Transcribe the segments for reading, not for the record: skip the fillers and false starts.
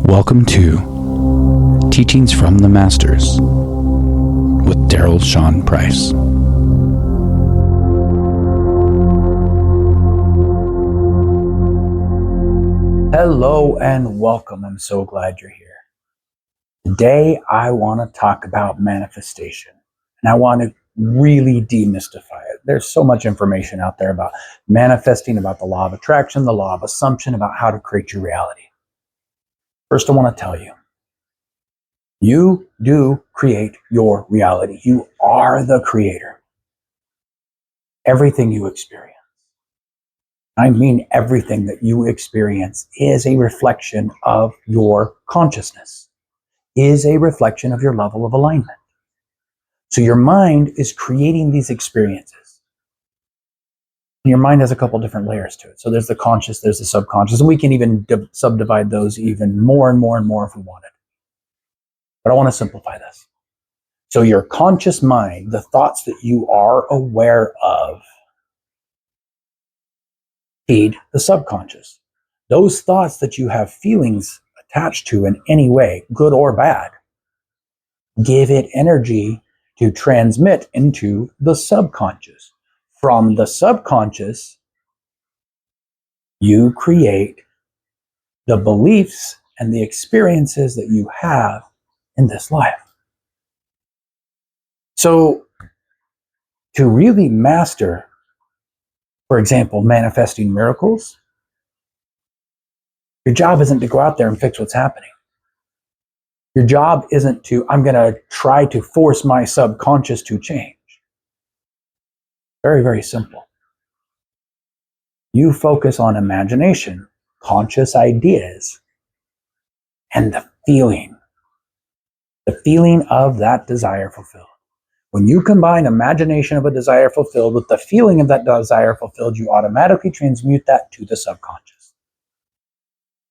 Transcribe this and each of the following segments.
Welcome to Teachings from the Masters with Daryl Sean Price. Hello and welcome. I'm so glad you're here. Today I want to talk about manifestation, and I want to really demystify it. There's so much information out there about manifesting, about the law of attraction, the law of assumption, about how to create your reality. First, I want to tell you, you do create your reality. You are the creator. Everything you experience, I mean everything that you experience, is a reflection of your consciousness, is a reflection of your level of alignment. So your mind is creating these experiences. And your mind has a couple different layers to it. So there's the conscious, there's the subconscious, and we can even subdivide those even more and more and more if we wanted. But I want to simplify this. So your conscious mind, the thoughts that you are aware of, feed the subconscious. Those thoughts that you have feelings attached to in any way, good or bad, give it energy to transmit into the subconscious. From the subconscious, you create the beliefs and the experiences that you have in this life. So, to really master, for example, manifesting miracles, your job isn't to go out there and fix what's happening. Your job isn't to, I'm going to try to force my subconscious to change. Very, very simple. You focus on imagination, conscious ideas, and the feeling of that desire fulfilled. When you combine imagination of a desire fulfilled with the feeling of that desire fulfilled, you automatically transmute that to the subconscious.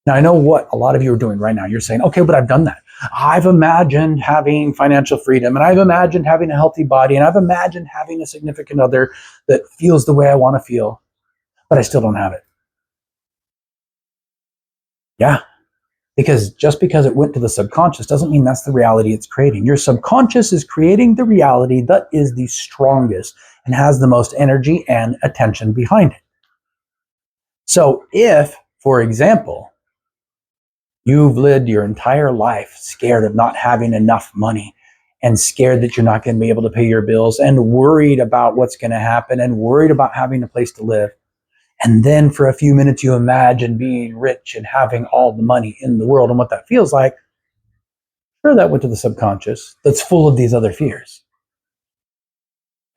Now, I know what a lot of you are doing right now. You're saying, okay, but I've done that. I've imagined having financial freedom, and I've imagined having a healthy body, and I've imagined having a significant other that feels the way I want to feel, but I still don't have it. Yeah, because just because it went to the subconscious doesn't mean that's the reality it's creating. Your subconscious is creating the reality that is the strongest and has the most energy and attention behind it. So if, for example, you've lived your entire life scared of not having enough money and scared that you're not going to be able to pay your bills and worried about what's going to happen and worried about having a place to live. And then for a few minutes, you imagine being rich and having all the money in the world and what that feels like. Sure, that went to the subconscious that's full of these other fears.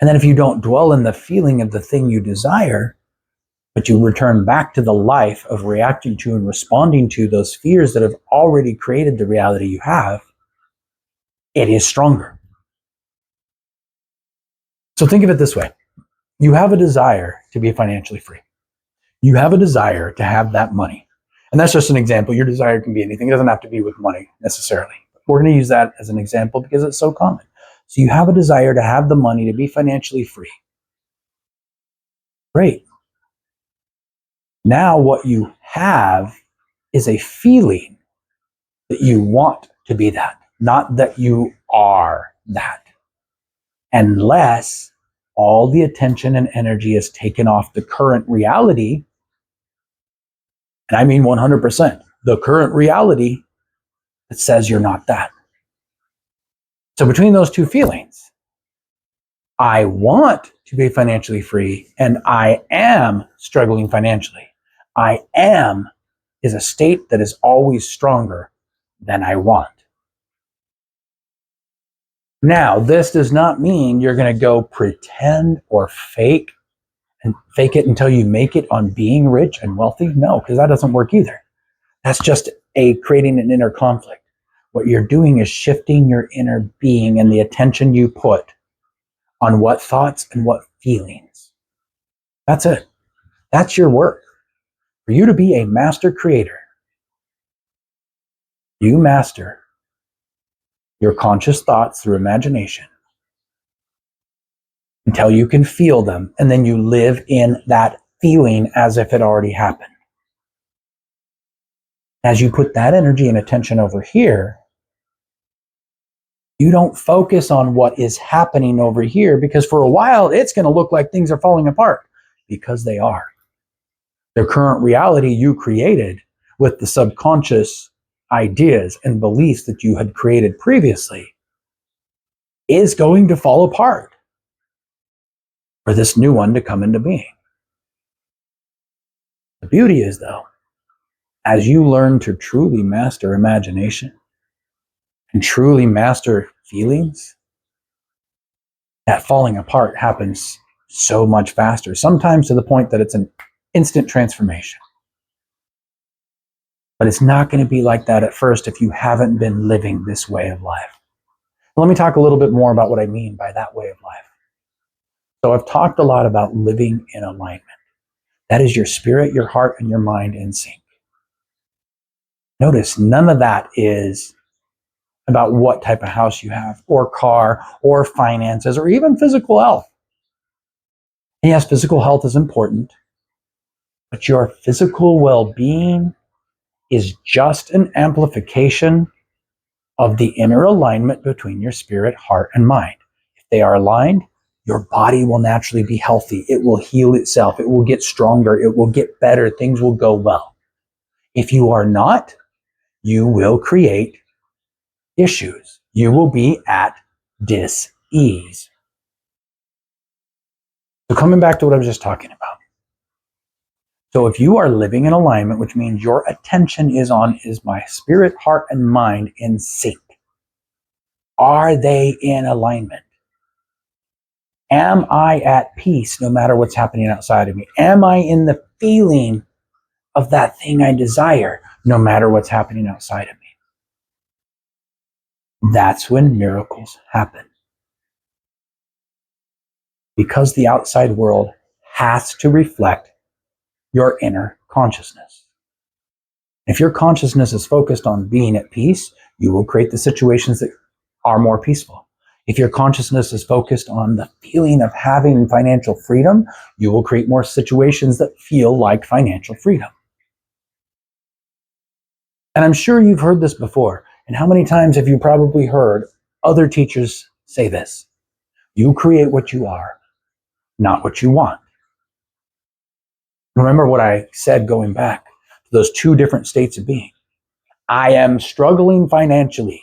And then if you don't dwell in the feeling of the thing you desire, but you return back to the life of reacting to and responding to those fears that have already created the reality you have, it is stronger. So think of it this way. You have a desire to be financially free. You have a desire to have that money. And that's just an example. Your desire can be anything. It doesn't have to be with money necessarily. We're going to use that as an example because it's so common. So you have a desire to have the money to be financially free. Great. Now what you have is a feeling that you want to be that, not that you are that. Unless all the attention and energy is taken off the current reality, and I mean 100%, the current reality that says you're not that. So between those two feelings, I want to be financially free and I am struggling financially. I am is a state that is always stronger than I want. Now, this does not mean you're going to go pretend or fake it until you make it on being rich and wealthy. No, because that doesn't work either. That's just creating an inner conflict. What you're doing is shifting your inner being and the attention you put on what thoughts and what feelings. That's it. That's your work. For you to be a master creator, you master your conscious thoughts through imagination until you can feel them, and then you live in that feeling as if it already happened. As you put that energy and attention over here, you don't focus on what is happening over here, because for a while it's going to look like things are falling apart, because they are. The current reality you created with the subconscious ideas and beliefs that you had created previously is going to fall apart for this new one to come into being. The beauty is, though, as you learn to truly master imagination and truly master feelings, that falling apart happens so much faster, sometimes to the point that it's an instant transformation. But it's not going to be like that at first if you haven't been living this way of life. Let me talk a little bit more about what I mean by that way of life. So I've talked a lot about living in alignment. That is your spirit, your heart, and your mind in sync. Notice none of that is about what type of house you have, or car, or finances, or even physical health. And yes, physical health is important, but your physical well-being is just an amplification of the inner alignment between your spirit, heart, and mind. If they are aligned, your body will naturally be healthy. It will heal itself. It will get stronger. It will get better. Things will go well. If you are not, you will create issues. You will be at dis-ease. So coming back to what I was just talking about. So if you are living in alignment, which means your attention is my spirit, heart, and mind in sync? Are they in alignment? Am I at peace no matter what's happening outside of me? Am I in the feeling of that thing I desire no matter what's happening outside of me? That's when miracles happen. Because the outside world has to reflect your inner consciousness. If your consciousness is focused on being at peace, you will create the situations that are more peaceful. If your consciousness is focused on the feeling of having financial freedom, you will create more situations that feel like financial freedom. And I'm sure you've heard this before. And how many times have you probably heard other teachers say this? You create what you are, not what you want. Remember what I said going back to those two different states of being. I am struggling financially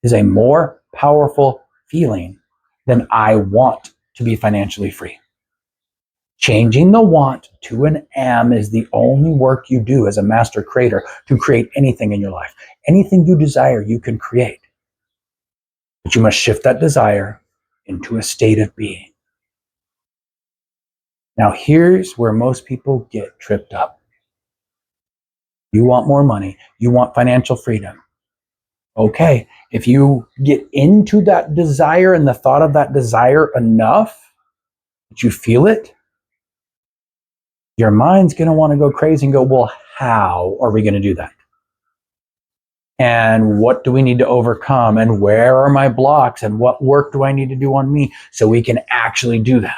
is a more powerful feeling than I want to be financially free. Changing the want to an am is the only work you do as a master creator to create anything in your life. Anything you desire, you can create. But you must shift that desire into a state of being. Now, here's where most people get tripped up. You want more money. You want financial freedom. Okay, if you get into that desire and the thought of that desire enough that you feel it, your mind's going to want to go crazy and go, well, how are we going to do that? And what do we need to overcome? And where are my blocks? And what work do I need to do on me so we can actually do that?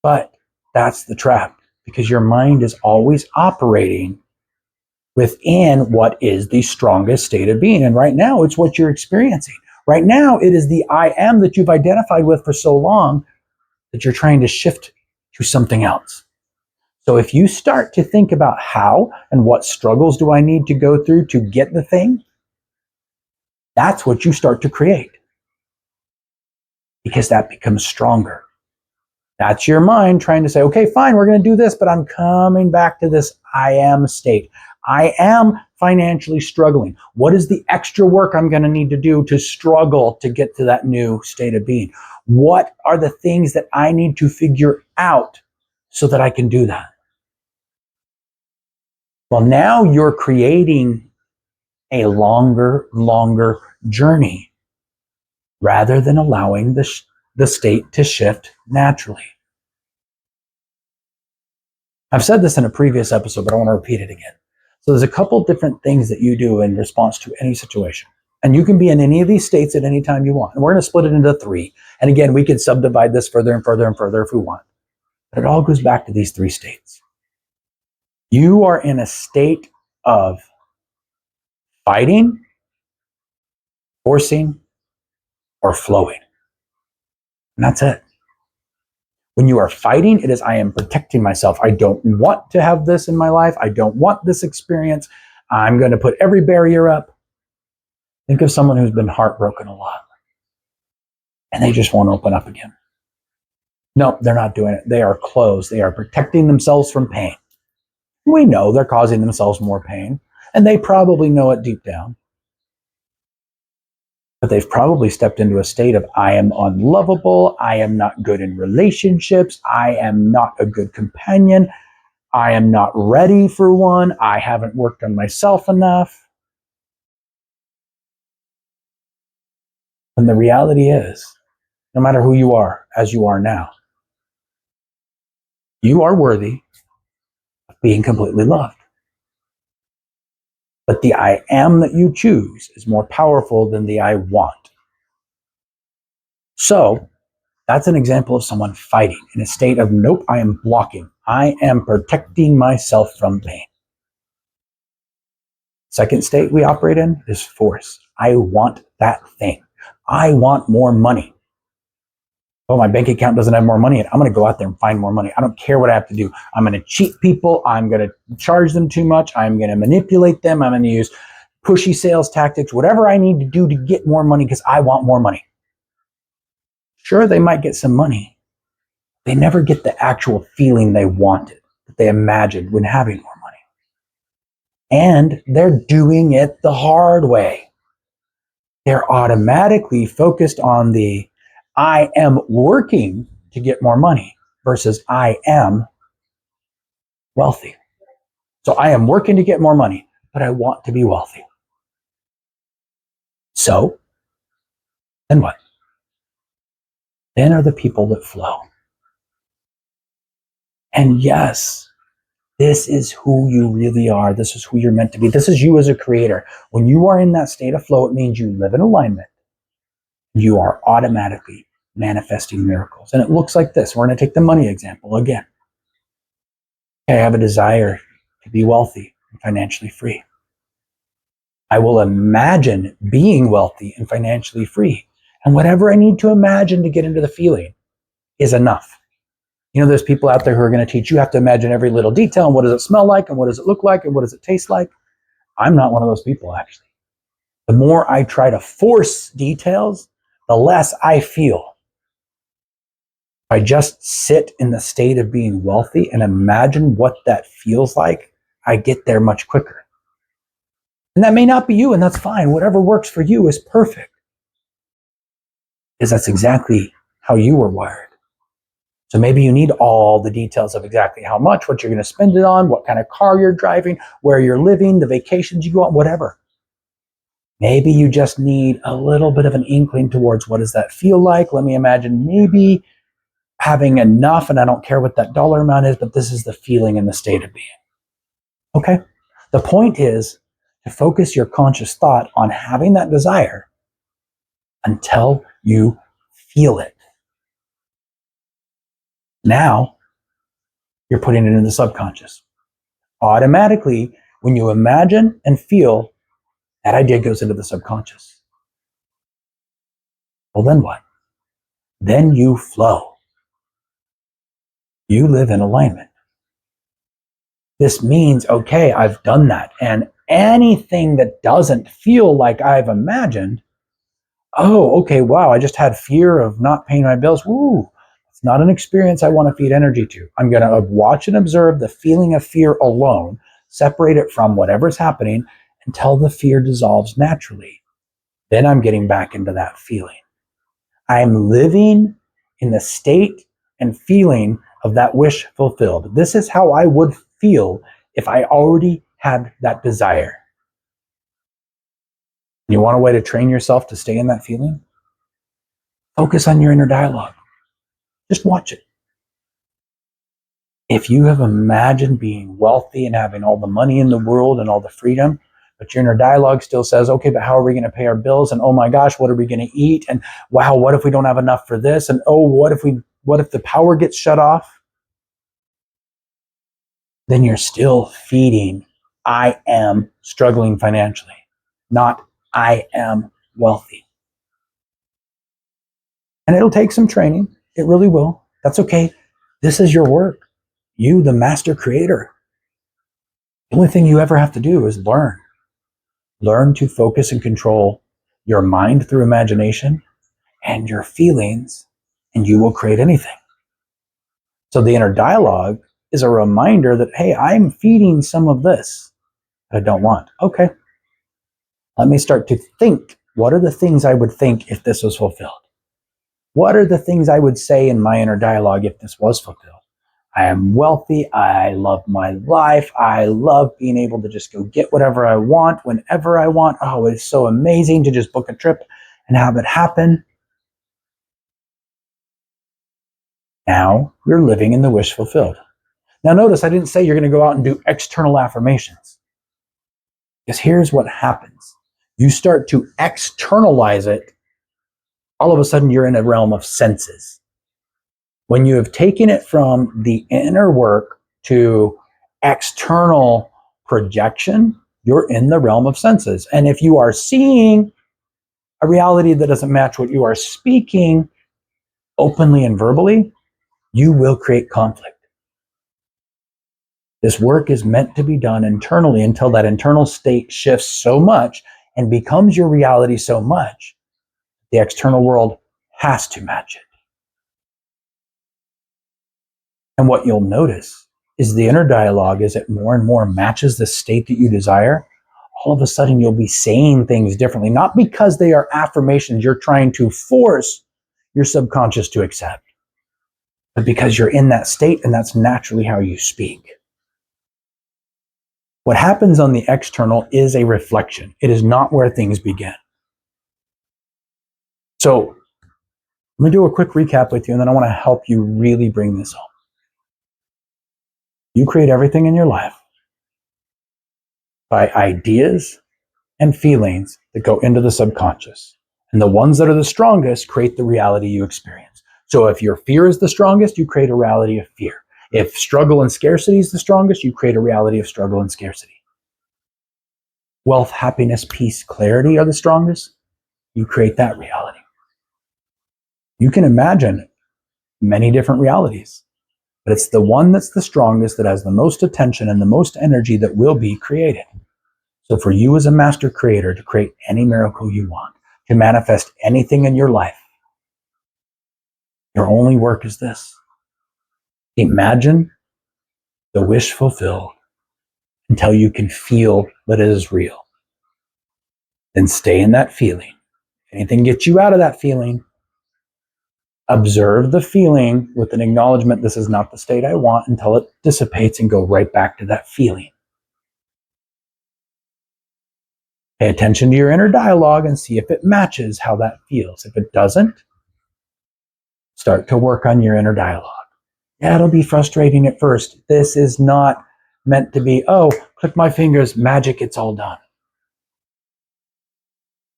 But that's the trap, because your mind is always operating within what is the strongest state of being. And right now, it's what you're experiencing. Right now, it is the I am that you've identified with for so long that you're trying to shift to something else. So if you start to think about how and what struggles do I need to go through to get the thing, that's what you start to create, because that becomes stronger. That's your mind trying to say, okay, fine, we're going to do this, but I'm coming back to this I am state. I am financially struggling. What is the extra work I'm going to need to do to struggle to get to that new state of being? What are the things that I need to figure out so that I can do that? Well, now you're creating a longer journey rather than allowing the state to shift naturally. I've said this in a previous episode, but I want to repeat it again. So there's a couple different things that you do in response to any situation. And you can be in any of these states at any time you want. And we're going to split it into 3. And again, we can subdivide this further and further and further if we want. But it all goes back to these 3 states. You are in a state of fighting, forcing, or flowing. And that's it. When you are fighting, it is, I am protecting myself. I don't want to have this in my life. I don't want this experience. I'm going to put every barrier up. Think of someone who's been heartbroken a lot and they just won't open up again. No, they're not doing it. They are closed. They are protecting themselves from pain. We know they're causing themselves more pain, and they probably know it deep down. But they've probably stepped into a state of, I am unlovable. I am not good in relationships. I am not a good companion. I am not ready for one. I haven't worked on myself enough. And the reality is, no matter who you are, as you are now, you are worthy of being completely loved. But the I am that you choose is more powerful than the I want. So that's an example of someone fighting in a state of, nope, I am blocking. I am protecting myself from pain. Second state we operate in is force. I want that thing. I want more money. Oh, my bank account doesn't have more money. I'm going to go out there and find more money. I don't care what I have to do. I'm going to cheat people. I'm going to charge them too much. I'm going to manipulate them. I'm going to use pushy sales tactics, whatever I need to do to get more money because I want more money. Sure, they might get some money. They never get the actual feeling they wanted, that they imagined when having more money. And they're doing it the hard way. They're automatically focused on the I am working to get more money versus I am wealthy. So I am working to get more money, but I want to be wealthy. So then what? Then are the people that flow. And yes, this is who you really are. This is who you're meant to be. This is you as a creator. When you are in that state of flow, it means you live in alignment. You are automatically manifesting miracles. And it looks like this. We're going to take the money example again. I have a desire to be wealthy and financially free. I will imagine being wealthy and financially free. And whatever I need to imagine to get into the feeling is enough. You know, there's people out there who are going to teach you have to imagine every little detail and what does it smell like and what does it look like and what does it taste like. I'm not one of those people, actually. The more I try to force details, the less I feel. If I just sit in the state of being wealthy and imagine what that feels like, I get there much quicker. And that may not be you, and that's fine. Whatever works for you is perfect. Because that's exactly how you were wired. So maybe you need all the details of exactly how much, what you're going to spend it on, what kind of car you're driving, where you're living, the vacations you go on, whatever. Maybe you just need a little bit of an inkling towards what does that feel like. Let me imagine maybe having enough, and I don't care what that dollar amount is, but this is the feeling and the state of being. Okay? The point is to focus your conscious thought on having that desire until you feel it. Now, you're putting it in the subconscious. Automatically, when you imagine and feel, that idea goes into the subconscious. Well, then what? Then you flow. You live in alignment. This means, okay, I've done that. And anything that doesn't feel like I've imagined, oh, okay, wow, I just had fear of not paying my bills. Ooh, it's not an experience I want to feed energy to. I'm going to watch and observe the feeling of fear alone, separate it from whatever's happening until the fear dissolves naturally. Then I'm getting back into that feeling. I'm living in the state and feeling of that wish fulfilled. This is how I would feel if I already had that desire. You want a way to train yourself to stay in that feeling? Focus on your inner dialogue. Just watch it. If you have imagined being wealthy and having all the money in the world and all the freedom, but your inner dialogue still says, okay, but how are we going to pay our bills? And oh my gosh, what are we going to eat? And wow, what if we don't have enough for this? And oh, what if the power gets shut off? then you're still feeding, I am struggling financially, not I am wealthy. And it'll take some training. It really will. That's okay. This is your work. You, the master creator. The only thing you ever have to do is learn. Learn to focus and control your mind through imagination and your feelings, and you will create anything. So the inner dialogue is a reminder that, hey, I'm feeding some of this that I don't want. Okay. Let me start to think. What are the things I would think if this was fulfilled? What are the things I would say in my inner dialogue if this was fulfilled? I am wealthy. I love my life. I love being able to just go get whatever I want whenever I want. Oh, it's so amazing to just book a trip and have it happen. Now you're living in the wish fulfilled. Now notice I didn't say you're going to go out and do external affirmations. Because here's what happens. You start to externalize it. All of a sudden you're in a realm of senses. When you have taken it from the inner work to external projection, you're in the realm of senses. And if you are seeing a reality that doesn't match what you are speaking openly and verbally, you will create conflict. This work is meant to be done internally until that internal state shifts so much and becomes your reality so much, the external world has to match it. And what you'll notice is the inner dialogue, as it more and more matches the state that you desire, all of a sudden you'll be saying things differently, not because they are affirmations you're trying to force your subconscious to accept, but because you're in that state and that's naturally how you speak. What happens on the external is a reflection. It is not where things begin. So let me do a quick recap with you, and then I want to help you really bring this home. You create everything in your life by ideas and feelings that go into the subconscious. And the ones that are the strongest create the reality you experience. So if your fear is the strongest, you create a reality of fear. If struggle and scarcity is the strongest, you create a reality of struggle and scarcity. Wealth, happiness, peace, clarity are the strongest, you create that reality. You can imagine many different realities, but it's the one that's the strongest, that has the most attention and the most energy, that will be created. So for you as a master creator to create any miracle you want, to manifest anything in your life, your only work is this. Imagine the wish fulfilled until you can feel that it is real. Then stay in that feeling. If anything gets you out of that feeling, observe the feeling with an acknowledgement, this is not the state I want, until it dissipates, and go right back to that feeling. Pay attention to your inner dialogue and see if it matches how that feels. If it doesn't, start to work on your inner dialogue. Yeah, it'll be frustrating at first. This is not meant to be, oh, click my fingers, magic, it's all done.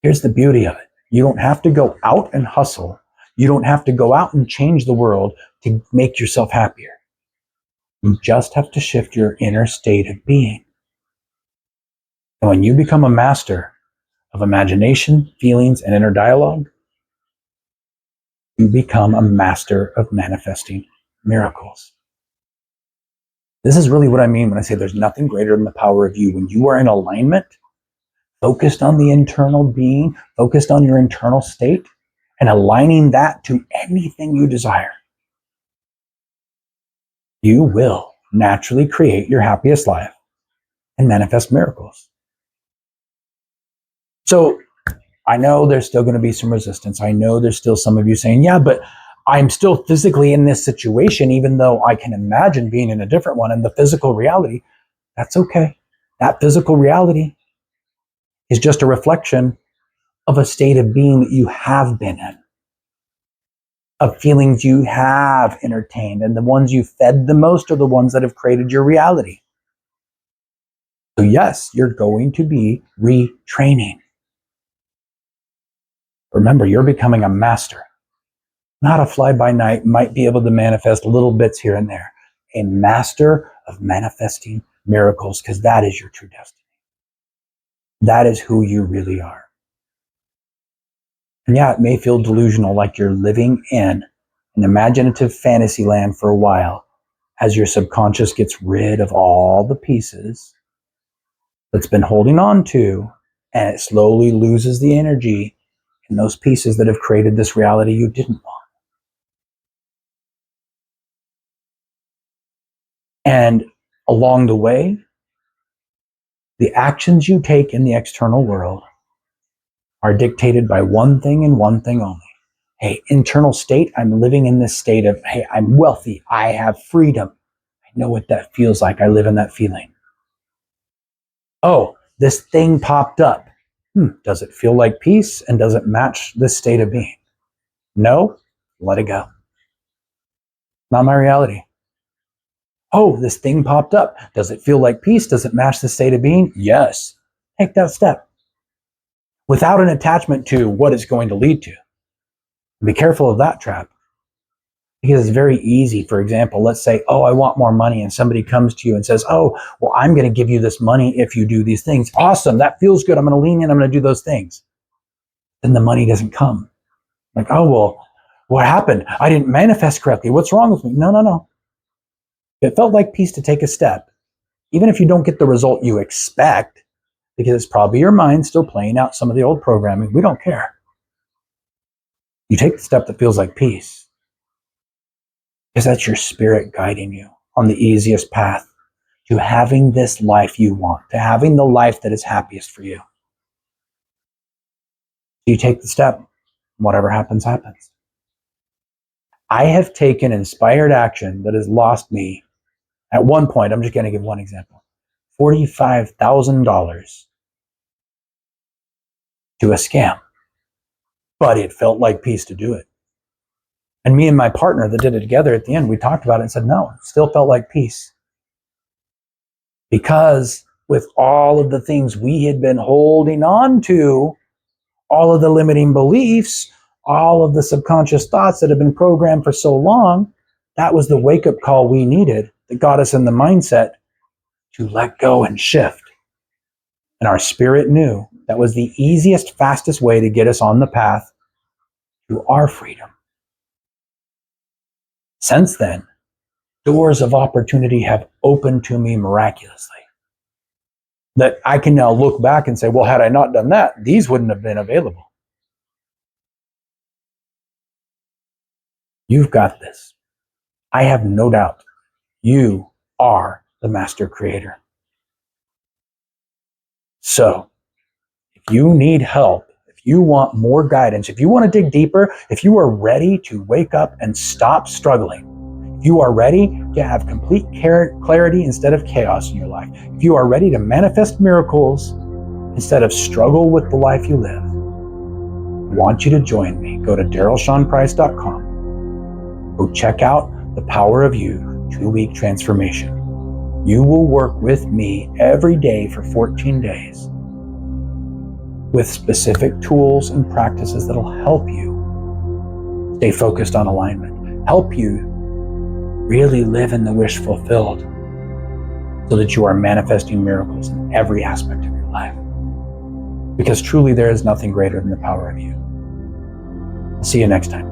Here's the beauty of it. You don't have to go out and hustle. You don't have to go out and change the world to make yourself happier. You just have to shift your inner state of being. And when you become a master of imagination, feelings, and inner dialogue, you become a master of manifesting miracles. This is really what I mean when I say there's nothing greater than the power of you. When you are in alignment, focused on the internal being, focused on your internal state, and aligning that to anything you desire, you will naturally create your happiest life and manifest miracles. So I know there's still going to be some resistance. I know there's still some of you saying, yeah, but I'm still physically in this situation, even though I can imagine being in a different one. And the physical reality, that's okay. That physical reality is just a reflection of a state of being that you have been in, of feelings you have entertained. And the ones you fed the most are the ones that have created your reality. So yes, you're going to be retraining. Remember, you're becoming a master, not a fly-by-night, might be able to manifest little bits here and there. A master of manifesting miracles, because that is your true destiny. That is who you really are. And yeah, it may feel delusional, like you're living in an imaginative fantasy land for a while, as your subconscious gets rid of all the pieces that's been holding on to, and it slowly loses the energy in those pieces that have created this reality you didn't want. And along the way, the actions you take in the external world are dictated by one thing and one thing only. Hey, internal state, I'm living in this state of, hey, I'm wealthy, I have freedom. I know what that feels like. I live in that feeling. Oh, this thing popped up. Does it feel like peace? And does it match this state of being? No, let it go. Not my reality. Oh, this thing popped up. Does it feel like peace? Does it match the state of being? Yes. Take that step without an attachment to what it's going to lead to. Be careful of that trap, because it's very easy. For example, let's say, oh, I want more money, and somebody comes to you and says, oh, well, I'm going to give you this money if you do these things. Awesome. That feels good. I'm going to lean in. I'm going to do those things. Then the money doesn't come. Like, oh, well, what happened? I didn't manifest correctly. What's wrong with me? No. It felt like peace to take a step, even if you don't get the result you expect, because it's probably your mind still playing out some of the old programming. We don't care. You take the step that feels like peace, because that's your spirit guiding you on the easiest path to having this life you want, to having the life that is happiest for you. You take the step, whatever happens, happens. I have taken inspired action that has lost me, at one point, I'm just going to give one example, $45,000 to a scam, but it felt like peace to do it. And me and my partner that did it together, at the end, we talked about it and said, no, it still felt like peace. Because with all of the things we had been holding on to, all of the limiting beliefs, all of the subconscious thoughts that have been programmed for so long, that was the wake-up call we needed that got us in the mindset to let go and shift. And our spirit knew that was the easiest, fastest way to get us on the path to our freedom. Since then, doors of opportunity have opened to me miraculously, that I can now look back and say, well, had I not done that, these wouldn't have been available. You've got this. I have no doubt. You are the master creator. So, if you need help, if you want more guidance, if you want to dig deeper, if you are ready to wake up and stop struggling, if you are ready to have complete clarity instead of chaos in your life, if you are ready to manifest miracles instead of struggle with the life you live, I want you to join me. Go to darylshawnprice.com. Go check out the Power of You 2-week transformation. You will work with me every day for 14 days with specific tools and practices that will help you stay focused on alignment, help you really live in the wish fulfilled, so that you are manifesting miracles in every aspect of your life. Because truly there is nothing greater than the power of you. I'll see you next time.